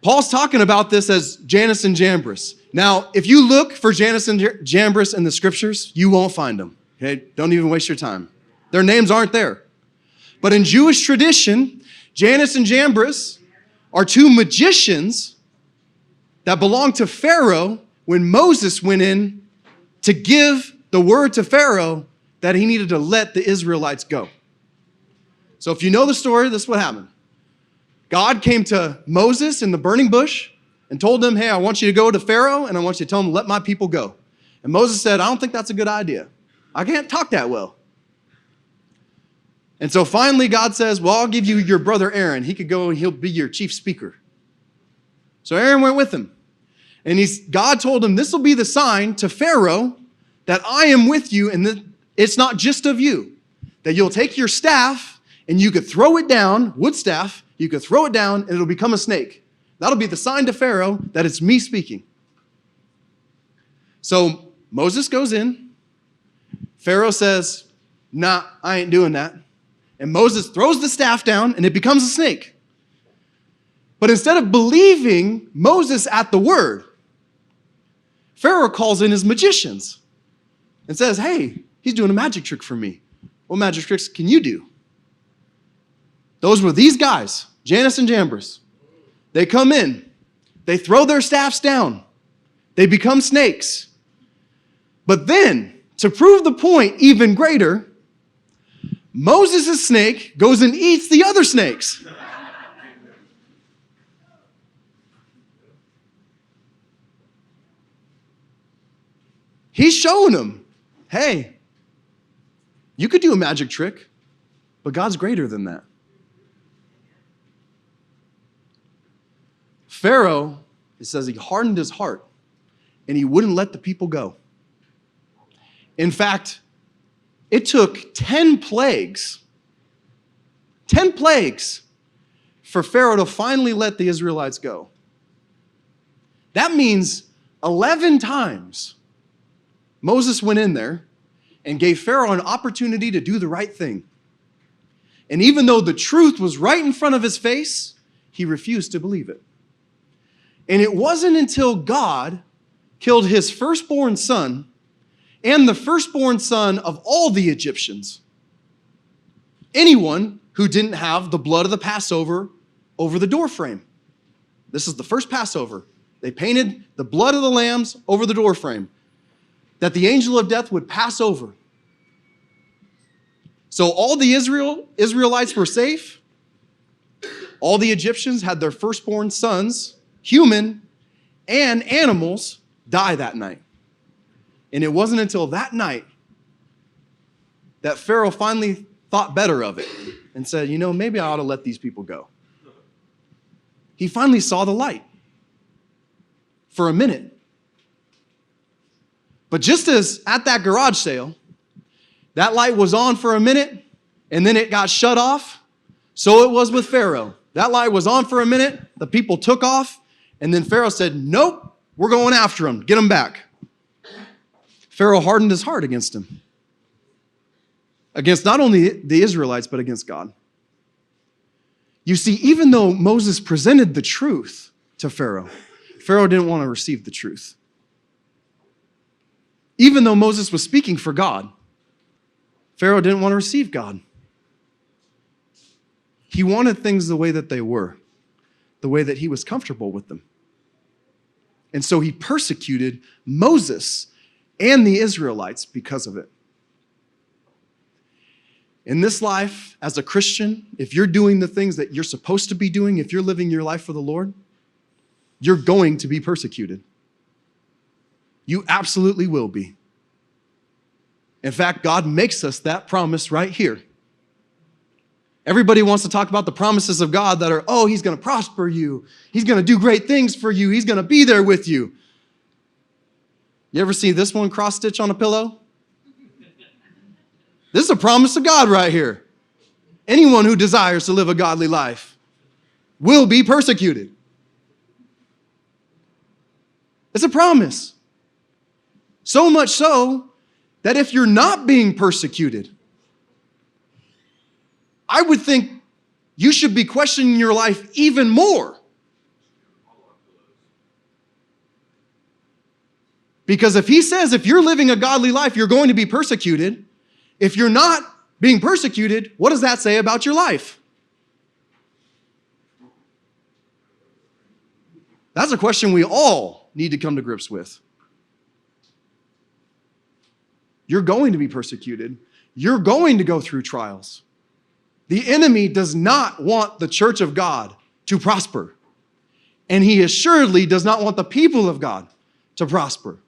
Paul's talking about this as Jannes and Jambres. Now, if you look for Jannes and Jambres in the scriptures, you won't find them. Okay? Don't even waste your time. Their names aren't there. But in Jewish tradition, Jannes and Jambres are two magicians that belonged to Pharaoh when Moses went in to give the word to Pharaoh that he needed to let the Israelites go. So if you know the story, this is what happened. God came to Moses in the burning bush and told him, hey, I want you to go to Pharaoh and I want you to tell him, let my people go. And Moses said, I don't think that's a good idea. I can't talk that well. And so finally God says, well, I'll give you your brother Aaron. He could go and he'll be your chief speaker. So Aaron went with him. And God told him, this will be the sign to Pharaoh that I am with you, and it's not just of you. That you'll take your staff and you could throw it down, wood staff, you could throw it down and it'll become a snake. That'll be the sign to Pharaoh that it's me speaking. So Moses goes in. Pharaoh says, nah, I ain't doing that. And Moses throws the staff down and it becomes a snake. But instead of believing Moses at the word, Pharaoh calls in his magicians and says, hey, he's doing a magic trick for me. What magic tricks can you do? Those were these guys, Jannes and Jambres. They come in. They throw their staffs down. They become snakes. But then, to prove the point even greater, Moses' snake goes and eats the other snakes. He's showing them, hey, you could do a magic trick, but God's greater than that. Pharaoh, it says he hardened his heart and he wouldn't let the people go. In fact, it took 10 plagues for Pharaoh to finally let the Israelites go. That means 11 times Moses went in there and gave Pharaoh an opportunity to do the right thing. And even though the truth was right in front of his face, he refused to believe it. And it wasn't until God killed his firstborn son and the firstborn son of all the Egyptians, anyone who didn't have the blood of the Passover over the doorframe. This is the first Passover. They painted the blood of the lambs over the doorframe, that the angel of death would pass over. So all the Israelites were safe. All the Egyptians had their firstborn sons, human and animals, die that night. And it wasn't until that night that Pharaoh finally thought better of it and said, maybe I ought to let these people go. He finally saw the light for a minute. But just as at that garage sale, that light was on for a minute and then it got shut off, so it was with Pharaoh. That light was on for a minute, the people took off, and then Pharaoh said, nope, we're going after them. Get them back. Pharaoh hardened his heart against him. Against not only the Israelites, but against God. You see, even though Moses presented the truth to Pharaoh, Pharaoh didn't want to receive the truth. Even though Moses was speaking for God, Pharaoh didn't want to receive God. He wanted things the way that they were, the way that he was comfortable with them. And so he persecuted Moses and the Israelites because of it. In this life, as a Christian, if you're doing the things that you're supposed to be doing, if you're living your life for the Lord, you're going to be persecuted. You absolutely will be. In fact, God makes us that promise right here. Everybody wants to talk about the promises of God that are, he's going to prosper you. He's going to do great things for you. He's going to be there with you. You ever see this one cross-stitch on a pillow? This is a promise of God right here. Anyone who desires to live a godly life will be persecuted. It's a promise. So much so that if you're not being persecuted, I would think you should be questioning your life even more. Because if he says if you're living a godly life, you're going to be persecuted, if you're not being persecuted, what does that say about your life? That's a question we all need to come to grips with. You're going to be persecuted. You're going to go through trials. The enemy does not want the church of God to prosper. And he assuredly does not want the people of God to prosper.